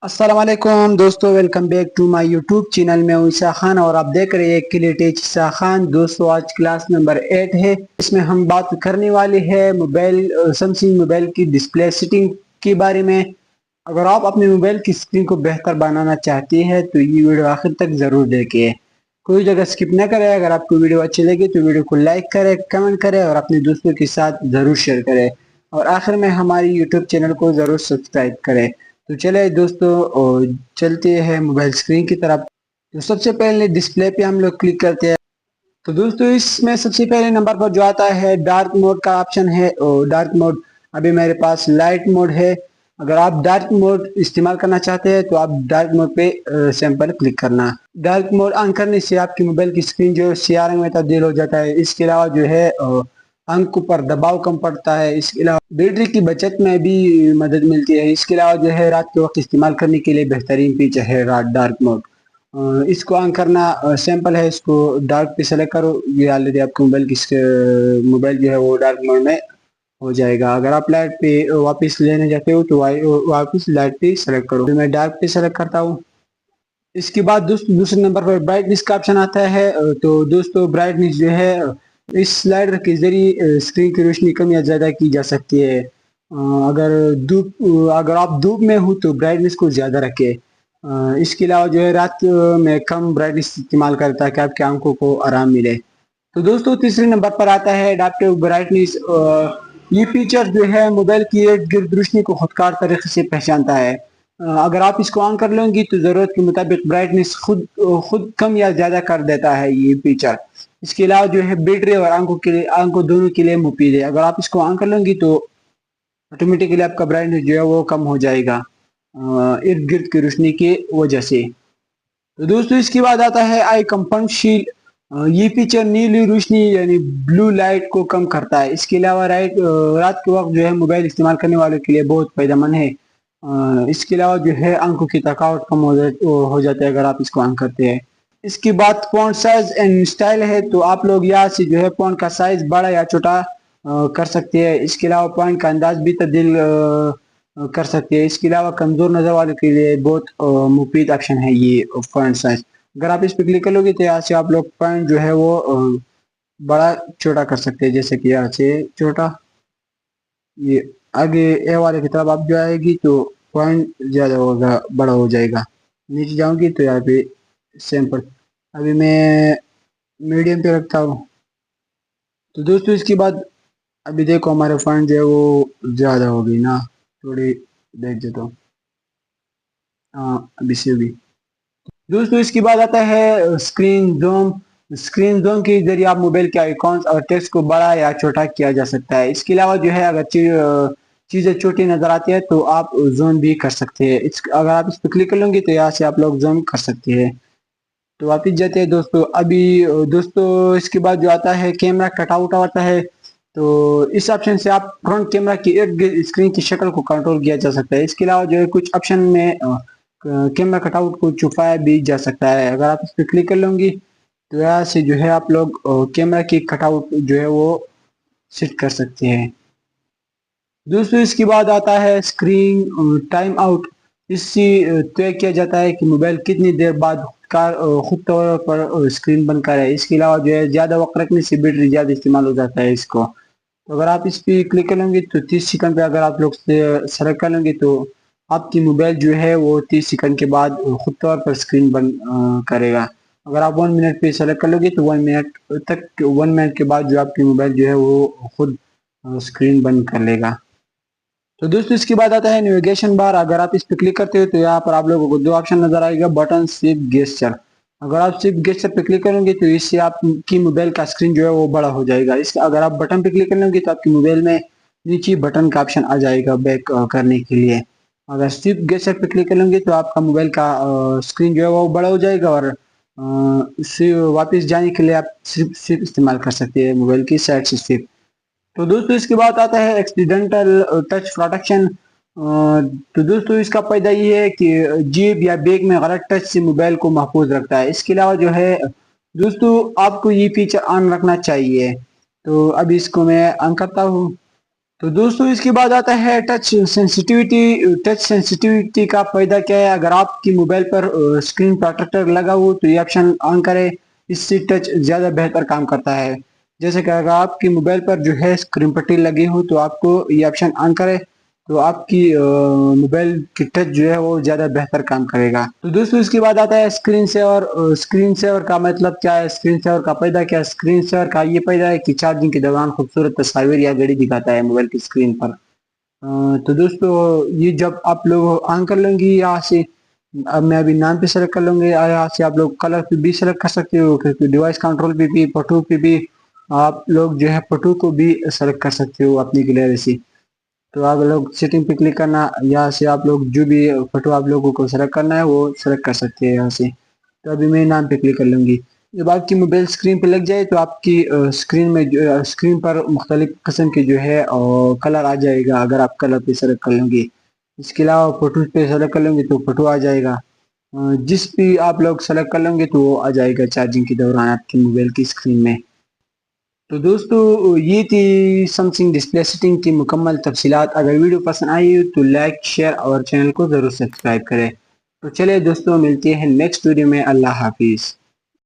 अस्सलाम वालेकुम दोस्तों, welcome back to my YouTube channel. मैं हूं ईसा खान और आप देख रहे हैं क्लिटेज ईसा खान। दोस्तों, आज क्लास नंबर 8 है। इसमें हम बात करने वाले हैं मोबाइल सैमसंग मोबाइल की डिस्प्ले सेटिंग के बारे में। अगर आप अपने मोबाइल की स्क्रीन को बेहतर बनाना चाहते हैं तो ये वीडियो आखिर तक ज़रूर देखें, कोई जगह स्किप न करें। अगर आपको वीडियो अच्छी लगे तो वीडियो को लाइक करें, कमेंट करें और अपने दोस्तों के साथ ज़रूर शेयर करें। और आखिर में हमारी यूट्यूब चैनल को ज़रूर सब्सक्राइब करें। तो चले दोस्तों, चलते हैं मोबाइल स्क्रीन की तरफ। तो सबसे पहले डिस्प्ले पे हम लोग क्लिक करते हैं। तो दोस्तों, इसमें सबसे पहले नंबर पर जो आता है डार्क मोड का ऑप्शन है। और डार्क मोड अभी मेरे पास लाइट मोड है। अगर आप डार्क मोड इस्तेमाल करना चाहते हैं तो आप डार्क मोड पे सिंपल क्लिक करना। डार्क मोड ऑन करने से आपकी मोबाइल की स्क्रीन जो है सियाह रंग में तब्दील हो जाता है। इसके अलावा जो है आंखों पर दबाव कम पड़ता है। इसके अलावा बैटरी की बचत में भी मदद मिलती है। इसके अलावा जो है रात के वक्त इस्तेमाल करने के लिए बेहतरीन फीचर है डार्क मोड। इसको ऑन करना सिंपल है। इसको डार्क पे सेलेक्ट करो, ये ऑलरेडी आपके मोबाइल जो है वो डार्क मोड में हो जाएगा। अगर आप लाइट पे वापस लेने जाते हो तो वापस लाइट पे सेलेक्ट करो। मैं डार्क पे सेलेक्ट करता हूँ। इसके बाद दूसरे नंबर पर ब्राइटनेस का ऑप्शन आता है। तो दोस्तों, ब्राइटनेस जो है इस स्लाइडर के जरिए स्क्रीन की रोशनी कम या ज़्यादा की जा सकती है। अगर आप धूप में हो तो ब्राइटनेस को ज़्यादा रखें। इसके अलावा जो है रात में कम ब्राइटनेस इस्तेमाल करें ताकि आपकी आंखों को आराम मिले। तो दोस्तों, तीसरे नंबर पर आता है एडाप्टिव ब्राइटनेस। ये फीचर जो है मोबाइल की इर्द गिर्द रोशनी को खुदकार तरीके से पहचानता है। अगर आप इसको ऑन कर लेंगी तो ज़रूरत के मुताबिक ब्राइटनेस खुद कम या ज़्यादा कर देता है ये फीचर। इसके अलावा जो है बैटरी और आंखों दोनों के लिए मुफीद है। अगर आप इसको ऑन कर लेंगी तो ऑटोमेटिकली आपका ब्राइटनेस जो है वो कम हो जाएगा इर्द गिर्द की रोशनी की वजह से। तो दोस्तों, इसके बाद आता है आई कंपाउंड शील्ड। ये फीचर नीली रोशनी यानी ब्लू लाइट को कम करता है। इसके अलावा रात के वक्त जो है मोबाइल इस्तेमाल करने वालों के लिए बहुत फायदेमंद है। इसके अलावा जो है आंखों की थकावट कम हो जाती है अगर आप इसको ऑन करते हैं। इसके बाद फॉन्ट साइज एंड स्टाइल है। तो आप लोग यहाँ से जो है फॉन्ट का साइज बड़ा या छोटा कर सकते हैं। इसके अलावा पॉइंट का अंदाज भी तब्दील कर सकते हैं। इसके अलावा कमजोर नजर वालों के लिए बहुत मुफीद ऑप्शन है ये फॉन्ट साइज। अगर आप इस पर क्लिक करोगे तो यहाँ से आप लोग पॉइंट जो है वो बड़ा छोटा कर सकते हैं। जैसे कि यहाँ से छोटा, ये आगे ए वाले की तरफ आप जो आएगी तो पॉइंट ज्यादा होगा, बड़ा हो जाएगा। नीचे जाऊंगी तो यहाँ पे सैंपल अभी मैं मीडियम पे रखता हूँ। तो दोस्तों, इसके बाद अभी देखो हमारे फॉन्ट जो है वो ज्यादा हो गई ना, थोड़ी देख देता हूँ। हाँ, अभी से भी। दोस्तों, इसके बाद आता है स्क्रीन ज़ूम। स्क्रीन ज़ूम के जरिए आप मोबाइल के आइकॉन्स और टेक्स्ट को बड़ा या छोटा किया जा सकता है। इसके अलावा जो है अगर चीज़ें छोटी नज़र आती है तो आप जूम भी कर सकते हैं। अगर आप इस पर क्लिक कर लेंगे तो यहाँ से आप लोग जूम कर सकते हैं। तो वापिस जाते हैं दोस्तों। अभी दोस्तों, इसके बाद जो आता है कैमरा कटआउट आता है। तो इस ऑप्शन से आप फ्रंट कैमरा की इर्द गिर्द स्क्रीन की शक्ल को कंट्रोल किया जा सकता है। इसके अलावा जो है कुछ ऑप्शन में कैमरा कटआउट को छुपाया भी जा सकता है। अगर आप इस पर क्लिक कर लेंगी तो यहाँ से जो है आप लोग कैमरा की कटआउट जो है वो सेट कर सकते हैं। दोस्तों, इसके बाद आता है स्क्रीन टाइम आउट। इससे तय किया जाता है कि मोबाइल कितनी देर बाद खुद तौर पर स्क्रीन बंद करे। इसके अलावा जो है ज़्यादा वक्त रखने से बैटरी ज़्यादा इस्तेमाल हो जाता है इसको। तो अगर आप इस पर क्लिक करेंगे तो 30 सेकंड पे अगर आप लोग सेलेक्ट कर लेंगे तो आपकी मोबाइल जो है वो 30 सेकंड के बाद खुद तौर पर स्क्रीन बंद करेगा। अगर आप 1 मिनट पे सेलेक्ट कर लोगे तो 1 मिनट के बाद जो आपकी मोबाइल जो है वो खुद स्क्रीन बंद कर लेगा। तो दोस्तों, इसके बाद आता है नेविगेशन बार। अगर आप इस पर क्लिक करते हो तो यहाँ पर आप लोगों को दो ऑप्शन नजर आएगा, बटन, स्विप, गेस्चर। अगर आप स्विप गेस्चर पे क्लिक करेंगे तो इससे आपकी मोबाइल का स्क्रीन जो है वो बड़ा हो जाएगा। इस अगर आप बटन पे क्लिक करेंगे तो आपकी मोबाइल में नीचे बटन का ऑप्शन आ जाएगा बैक करने के लिए। अगर स्विप गेस्चर पे क्लिक करेंगे तो आपका मोबाइल का स्क्रीन जो है वो बड़ा हो जाएगा और उससे वापस जाने के लिए आप स्विप इस्तेमाल कर सकते हैं, मोबाइल की साइड से स्विप। तो दोस्तों, इसके बाद आता है एक्सीडेंटल टच प्रोटेक्शन। तो दोस्तों, इसका फायदा ये है कि जेब या बैग में गलत टच से मोबाइल को महफूज रखता है। इसके अलावा जो है दोस्तों, आपको ये फीचर ऑन रखना चाहिए। तो अभी इसको मैं ऑन करता हूँ। تو دوستوں اس کے بعد آتا ہے ٹچ سینسٹیوٹی کا فائدہ کیا ہے. اگر آپ کی موبائل پر اسکرین پروٹیکٹر لگا ہو تو یہ آپشن آن کرے، اس سے ٹچ زیادہ بہتر کام کرتا ہے. جیسے کہ اگر آپ کی موبائل پر جو ہے اسکرین پٹی لگی ہو تو آپ کو یہ آپشن آن کرے تو آپ کی موبائل کی ٹچ جو ہے وہ زیادہ بہتر کام کرے گا. تو دوستوں اس کے بعد آتا ہے اسکرین سیور. اسکرین سیور کا مطلب کیا ہے، اسکرین سیور کا فائدہ کیا ہے؟ اسکرین سیور کا یہ فائدہ ہے کہ چارجنگ کے دوران خوبصورت تصاویر یا گھڑی دکھاتا ہے موبائل کی اسکرین پر. تو دوستو یہ جب آپ لوگ آن کر لیں گی یہاں سے، اب میں ابھی نام پہ سلیکٹ کر لوں گے، یہاں سے آپ لوگ کلر پہ بھی سلیکٹ کر سکتے ہو، ڈیوائس کنٹرول پہ بھی، فوٹو پہ بھی آپ لوگ جو ہے فوٹو کو بھی سلیکٹ کر سکتے ہو اپنی کلیئرسی. تو آپ لوگ سیٹنگ پہ کلک کرنا، یہاں سے آپ لوگ جو بھی فوٹو آپ لوگوں کو سلیکٹ کرنا ہے وہ سلیکٹ کر سکتے ہیں یہاں سے. تو ابھی میں نام پہ کلک کر لوں گی. جب آپ کی موبائل اسکرین پہ لگ جائے تو آپ کی اسکرین پر مختلف قسم کے جو ہے کلر آ جائے گا اگر آپ کلر پہ سلیکٹ کر لیں گے. اس کے علاوہ فوٹو پہ سلیکٹ کر لیں گے تو فوٹو آ جائے گا. جس بھی آپ لوگ سلیکٹ کر لیں گے تو وہ آ جائے گا چارجنگ کے دوران آپ کی موبائل کی اسکرین میں. تو دوستو یہ تھی سمسنگ ڈسپلے سیٹنگ کی مکمل تفصیلات. اگر ویڈیو پسند آئی تو لائک، شیئر اور چینل کو ضرور سبسکرائب کریں. تو چلے دوستو ملتے ہیں نیکسٹ ویڈیو میں. اللہ حافظ.